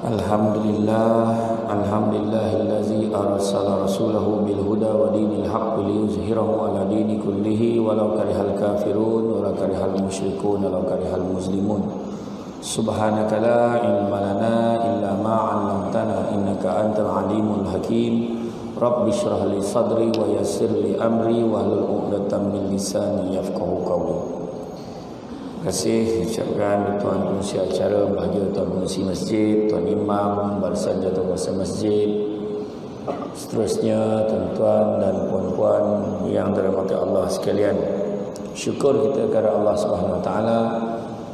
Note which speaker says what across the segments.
Speaker 1: Alhamdulillahillazi arsala rasulahu bil huda wa dinil haqqi liyuzhirahu ala dini kullihi walau karihal kafirun wa karihal musyrikun walau karihal muslimun. Subhanaka la ilma lana illa ma 'allamtana innaka antal alimul hakim. Rabbi shrah li sadri wa yassir li amri wahlul 'uqdatam min lisani yafqahu qawli. Terima kasih ucapkan tuan pengurusi acara, bahagia tuan pengurusi masjid, tuan imam, barisan jadukuasa masjid, seterusnya tuan-tuan dan puan-puan yang dirahmati Allah sekalian. Syukur kita kepada Allah Subhanahu Wa Taala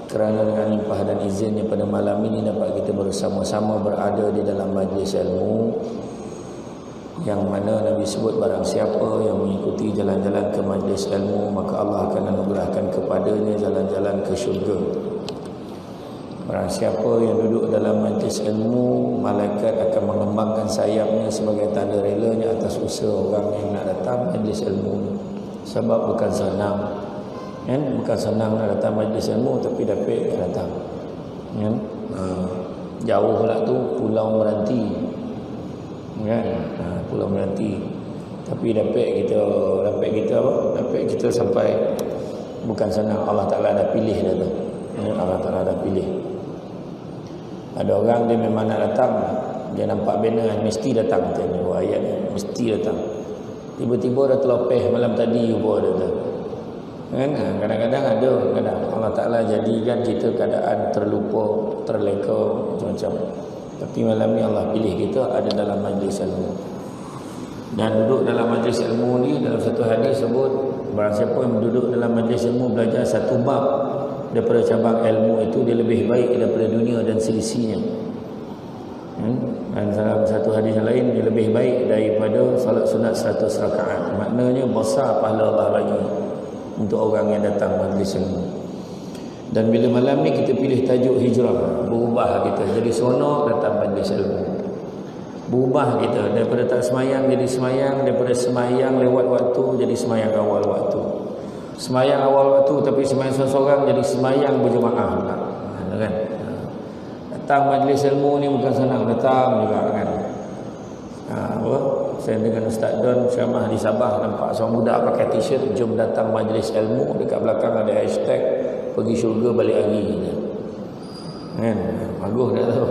Speaker 1: kerana dengan limpah dan izinnya pada malam ini dapat kita bersama-sama berada di dalam majlis ilmu, yang mana Nabi sebut barang siapa yang mengikuti jalan-jalan ke majlis ilmu maka Allah akan anugerahkan kepadanya jalan-jalan ke syurga. Barang siapa yang duduk dalam majlis ilmu, malaikat akan mengembangkan sayapnya sebagai tanda relanya atas usaha orang yang nak datang majlis ilmu. Sebab bukan senang, bukan senang nak datang majlis ilmu, tapi dapat datang. Jauh lah tu Pulau Meranti, Pulau Meranti, tapi dapat kita sampai. Bukan senang, Allah Ta'ala dah pilih dah tu. Allah Ta'ala dah pilih. Ada orang dia memang nak datang, dia nampak banner mesti datang, tengok ayat ni, mesti datang. Tiba-tiba dah terlopeh malam tadi pun ada tu. Kadang-kadang ada, kadang Allah Ta'ala jadikan kita keadaan terlupa, terleka macam-macam. Tapi malam ni Allah pilih kita ada dalam majlis ilmu. Dan duduk dalam majlis ilmu ni, dalam satu hadis sebut barang siapa yang duduk dalam majlis ilmu belajar satu bab daripada cabang ilmu itu, dia lebih baik daripada dunia dan seisinya. Dan dalam satu hadis yang lain, dia lebih baik daripada salat sunat 100 rakaat. Maknanya besar pahala Allah bagi untuk orang yang datang majlis ilmu. Dan bila malam ni kita pilih tajuk hijrah, berubah kita jadi seronok datang majlis ilmu. Berubah kita daripada tak semayang jadi semayang, daripada semayang lewat waktu jadi semayang awal waktu. Semayang awal waktu tapi semayang seorang-seorang jadi semayang berjemaah pula. Kan? Datang majlis ilmu ni bukan senang, datang juga kan. Saya dengan Ustaz Don ceramah di Sabah, nampak seorang muda pakai t-shirt, jom datang majlis ilmu, dekat belakang ada hashtag pergi syurga balik hari. Kan? Bagus dah tu.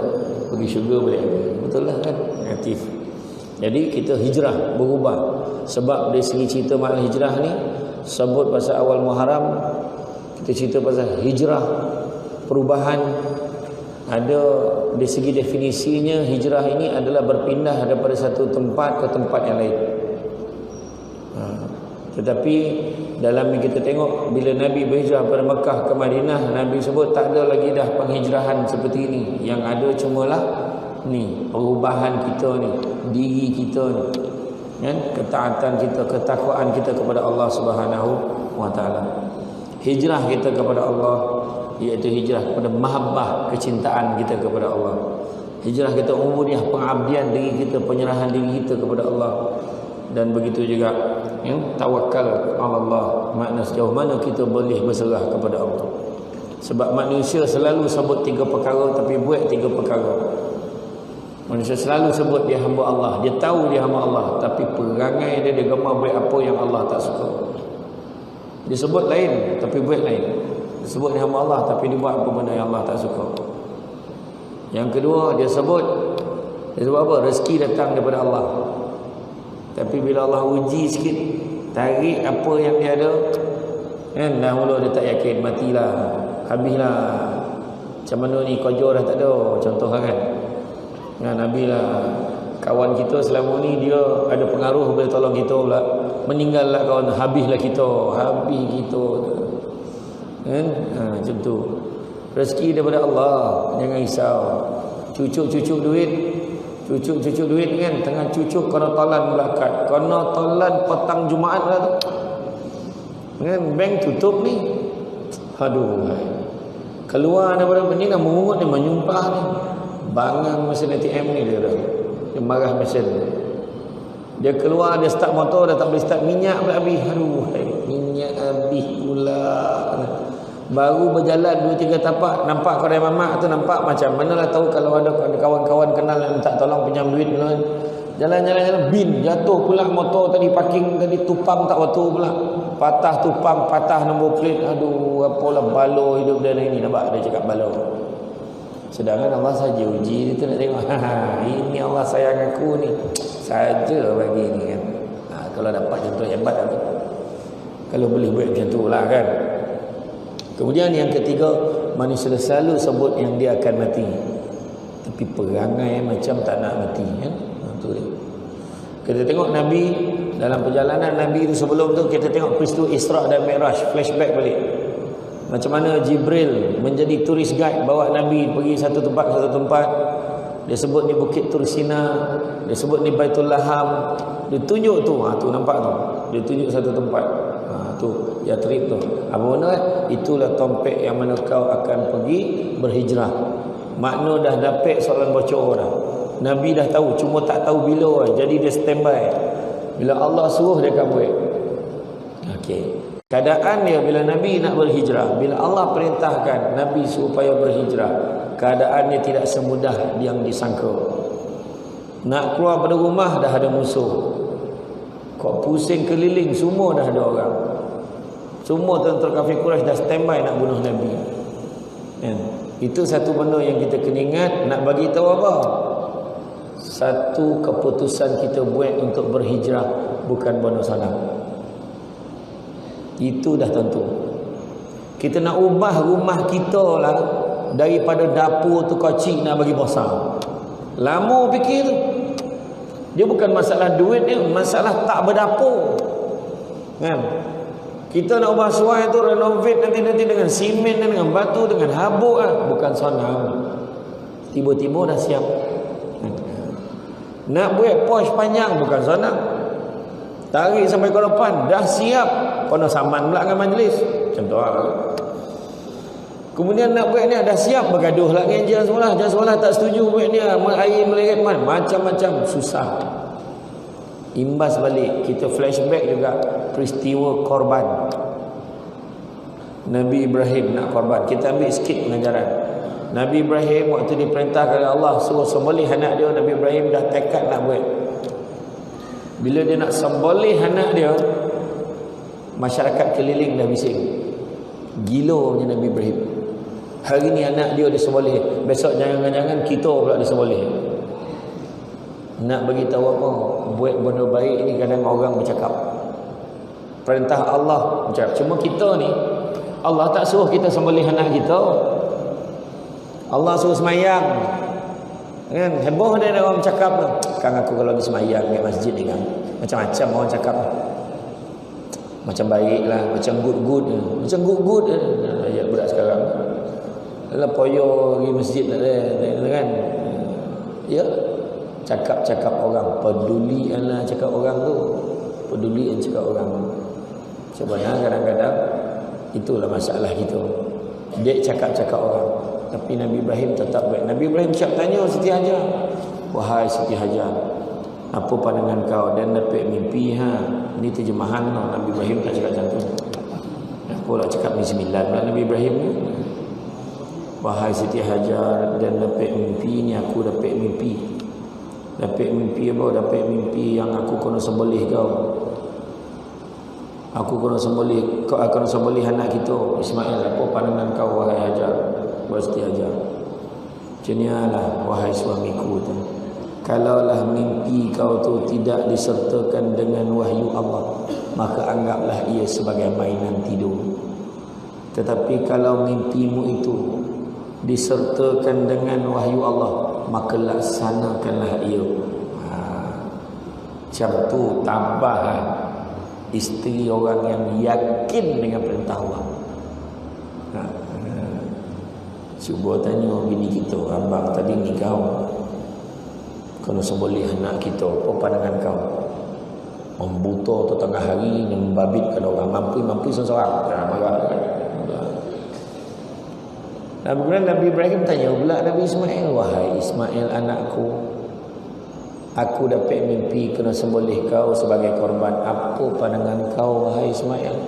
Speaker 1: Pergi syurga balik hari. Betul lah kan? Aktif. Jadi kita hijrah, berubah. Sebab dari segi cerita makna hijrah ni, sebut pasal awal Muharram, kita cerita pasal hijrah, perubahan. Ada dari segi definisinya, hijrah ini adalah berpindah daripada satu tempat ke tempat yang lain. Tetapi dalam yang kita tengok, bila Nabi berhijrah pada Mekah ke Madinah, Nabi sebut tak ada lagi dah penghijrahan seperti ini. Yang ada cumalah ni, perubahan kita ni, diri kita ni, kan? Ketaatan kita, ketakwaan kita kepada Allah Subhanahu Wa Taala. Hijrah kita kepada Allah, iaitu hijrah kepada mahabbah, kecintaan kita kepada Allah. Hijrah kita umumnya pengabdian diri kita, penyerahan diri kita kepada Allah. Dan begitu juga tawakal Allah, makna sejauh mana kita boleh berserah kepada Allah. Sebab manusia selalu sebut 3 perkara tapi buat 3 perkara. Manusia selalu sebut dia hamba Allah, dia tahu dia hamba Allah, tapi perangai dia gemar buat apa yang Allah tak suka. Dia sebut lain tapi buat lain. Dia sebut dia hamba Allah tapi dia buat apa benda yang Allah tak suka. Yang kedua, dia sebut apa? Rezeki datang daripada Allah. Tapi bila Allah uji sikit, tarik apa yang dia ada, kan, dahulu dia tak yakin, matilah, habislah. Macam mana ni, kojo dah tak ada, contoh kan. Nabi lah, kawan kita selama ni dia ada pengaruh boleh tolong kita pula, meninggallah kawan, habislah kita, habis kita, kan. Macam tu. Rezeki daripada Allah, jangan risau. Cucuk-cucuk duit kan, tengah cucuk kena tolan melakat, kena tolan petang Jumaat lah tu kan, bank tutup ni, aduh, keluar daripada ni nak mengungut ni, menyumpah ni, bangang mesin ATM ni dia marah mesin, dia keluar, dia start motor dah tak boleh start, minyak pula habis, aduh, minyak habis pula, Baru berjalan 2-3 tapak, nampak kedai mamak tu, nampak macam manalah tahu kalau ada kawan-kawan kenal yang minta tolong pinjam duit kan. Jalan-jalan bin, jatuh pula motor tadi parking tadi, tupang tak waktu pula. Patah tupang, patah nombor plate. Aduh, apalah balo hidup dia ni. Nampak dia cakap balo. Sedangkan Allah saja uji dia tu nak tengok. Ini Allah sayang aku ni. Saja bagi ni kan. Kalau dapat contoh hebat tu. Kalau boleh buat macam tu lah kan. Kemudian yang ketiga, manusia selalu sebut yang dia akan mati, tapi perangai macam tak nak mati kan. Itu dia. Kita tengok Nabi dalam perjalanan Nabi itu sebelum tu, kita tengok peristiwa Isra dan Mi'raj, flashback balik. Macam mana Jibril menjadi turis guide bawa Nabi pergi satu tempat ke satu tempat. Dia sebut ni Bukit Tursina, dia sebut ni Baitul Laham. Dia tunjuk tu, tu nampak tu. Dia tunjuk satu tempat. Tu Yatrib tu. Apa benda? Itulah tompek yang mana kau akan pergi berhijrah. Makna dah dapat soalan bocor dah. Nabi dah tahu, cuma tak tahu bila. Jadi dia standby. Bila Allah suruh dia akan buat. Okey. Keadaan dia bila Nabi nak berhijrah, bila Allah perintahkan Nabi supaya berhijrah, keadaannya tidak semudah yang disangka. Nak keluar pada rumah dah ada musuh. Kau pusing keliling, semua dah ada orang. Semua tentera kafir Quraisy dah standby nak bunuh Nabi. Itu satu benda yang kita kena ingat. Nak bagi tahu apa? Satu keputusan kita buat untuk berhijrah bukan benda salah. Itu dah tentu. Kita nak ubah rumah kita lah, daripada dapur tu kecil nak bagi besar. Lama fikir tu. Dia bukan masalah duit dia, masalah tak berdapur. Kan? Kita nak ubah suai tu, renovate nanti dengan simen dan dengan batu, dengan habuk kan? Bukan senang. Tiba-tiba dah siap. Nak buat posh panjang bukan senang. Tarik sampai ke depan dah siap. Kena saman pula dengan majlis. Contoh lah. Kemudian nak buat ni dah siap, bergaduh lah dengan Jangan sekolah tak setuju buat ni, air meleret macam-macam, susah. Imbas balik, kita flashback juga peristiwa korban. Nabi Ibrahim nak korban. Kita ambil sikit pengajaran. Nabi Ibrahim waktu diperintahkan oleh Allah suruh sembelih anak dia, Nabi Ibrahim dah tekad nak buat. Bila dia nak sembelih anak dia, masyarakat keliling dah bising. Gila punya Nabi Ibrahim. Hari ni anak dia disembelih, besok jangan-jangan kita pula disembelih. Nak bagi tahu apa? Buat benda baik ni kadang orang bercakap. Perintah Allah bercakap. Cuma kita ni, Allah tak suruh kita sembelih anak kita. Allah suruh semayang. Kan? Heboh dia orang bercakap tu. Kang aku kalau pergi semayang di masjid ni kan, macam-macam orang cakap. Macam baik lah, macam good. Macam good. Ya budak sekarang. Dalam poyo pergi masjid tak ada kan. Ya. Cakap-cakap orang, pedulianlah cakap orang tu. Pedulian cakap orang. Sebenarnya kadang-kadang itulah masalah kita. Dia cakap-cakap orang. Tapi Nabi Ibrahim tetap baik. Nabi Ibrahim siap tanya Siti Hajar. Wahai Siti Hajar, apa pandangan kau? Dan dapat mimpi Ini terjemahan Nabi Ibrahim tak cakap macam tu. Apa lah cakap ni 9 lah Nabi Ibrahim ni. Wahai Siti Hajar, dan dapat mimpi ni, aku dapat mimpi. Dapat mimpi apa? Dapat mimpi yang aku kena sembelih kau. Aku kena sembelih, kau akan sembelih anak kita Ismail. Apa pandangan kau wahai Hajar? Wahai Siti Hajar. Macam ni lah wahai suamiku tu. Kalaulah mimpi kau tu tidak disertakan dengan wahyu Allah, maka anggaplah ia sebagai mainan tidur. Tetapi kalau mimpimu itu disertakan dengan wahyu Allah, maka laksanakanlah ia. Macam tu tambah isteri orang yang yakin dengan perintah Allah. Cuba tanya bini kita, abang tadi ni kau kena sembelih anak kita, apa pandangan kau? Membuta tu tengah hari yang membabitkan orang, mampu seseorang. Marah kan? Dan kemudian Nabi Ibrahim tanya pula Nabi Ismail, wahai Ismail anakku, aku dapat mimpi kena sembelih kau sebagai korban. Apa pandangan kau wahai Ismail?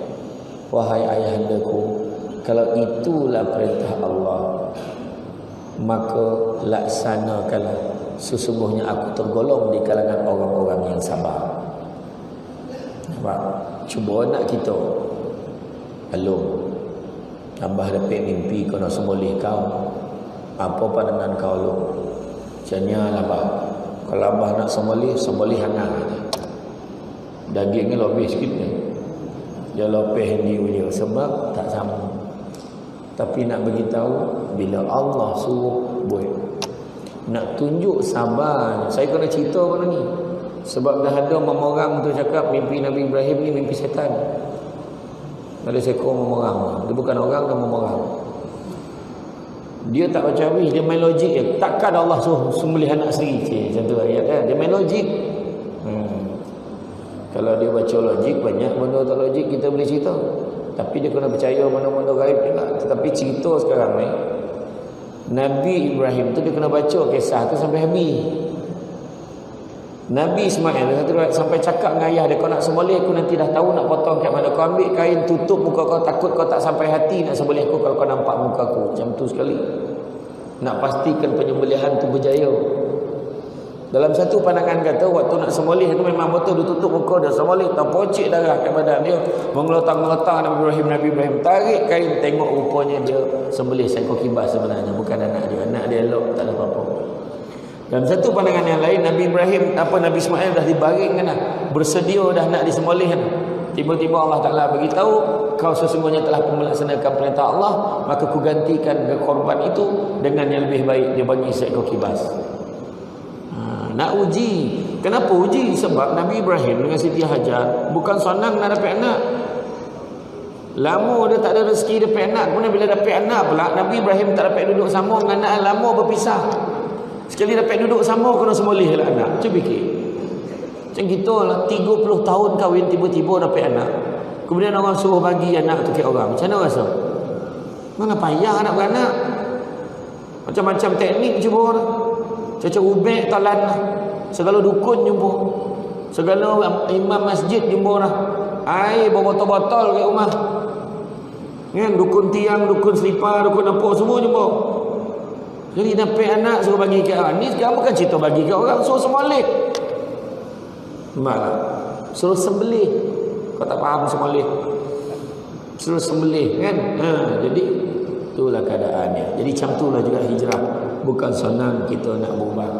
Speaker 1: Wahai ayahandaku, Kalau itulah perintah Allah, maka laksanakanlah. Sesungguhnya aku tergolong di kalangan orang-orang yang sabar. Nampak? Cuba nak kita belum Abah dapat mimpi kau nak semoleh kau, apa pandangan kau lu? Janya lah bah. Kalau abah nak semoleh hangat aja. Dagingnya lebih sikit ni. Dia lebih ni punya sebab tak sama. Tapi nak beritahu bila Allah suruh buat. Nak tunjuk sabar. Saya kena cerita pada ni. Sebab dah ada orang tu cakap mimpi Nabi Ibrahim ni mimpi setan. Ada seekor orang. Dia bukan orang, dia orang. Dia tak baca habis, dia main logik je. Takkan Allah suruh sembelih anak sendiri. Macam tu ayat kan. Dia main logik. Kalau dia baca logik, banyak benda tak logik kita boleh cerita. Tapi dia kena percaya mana-mana gaib juga. Tetapi cerita sekarang ni, Nabi Ibrahim tu dia kena baca kisah tu sampai habis. Nabi Ismail satu riwayat sampai cakap dengan ayah dia, kau nak sembelih aku nanti dah tahu nak potong kat mana. Kau ambil kain tutup muka kau, takut kau tak sampai hati nak sembelih aku kalau kau nampak muka aku. Macam tu sekali. Nak pastikan penyembelihan tu berjaya. Dalam satu pandangan kata waktu nak sembelih tu memang betul dia tutup muka dia, sembelih tak pocik darah kat badan dia. Mengeletang-ngeletang Nabi Ibrahim tarik kain, tengok rupanya dia sembelih seekor kibas sebenarnya, bukan anak dia. Anak dia elok, tak ada apa-apa. Dalam satu pandangan yang lain, Nabi Nabi Ismail dah dibaringkan dah, bersedia dah nak disembelih. Tiba-tiba Allah Ta'ala beritahu, kau sesungguhnya telah melaksanakan perintah Allah, maka ku gantikan korban itu dengan yang lebih baik. Dia bagi seekor kibas. Nak uji. Kenapa uji? Sebab Nabi Ibrahim dengan Siti Hajar bukan senang nak dapat anak. Lama dia tak ada rezeki dapat anak. Kemudian bila dapat anak pula, Nabi Ibrahim tak dapat duduk sama dengan anak, lama berpisah. Sekali dapat duduk sama, kena sembelih lah anak. Cuba fikir. Macam kita lah, 30 tahun kahwin, tiba-tiba dapat anak. Kemudian orang suruh bagi anak tu ke orang. Macam mana rasa? Mana payah nak beranak? Macam-macam teknik cuba lah. Caca ubek talan lah. Segala dukun jumpa. Segala imam masjid jumpa lah. Air botol-botol kat rumah. Kan? Dukun tiang, dukun selipar, dukun apa semua jumpa. Jadi dapat anak suruh bagi ke orang. Ni sekarang bukan cerita bagi ke orang, suruh sembelih. Malah suruh sembelih. Kau tak faham sembelih. Suruh sembelih kan? Jadi itulah keadaannya. Jadi macam itulah juga hijrah. Bukan senang kita nak berubah.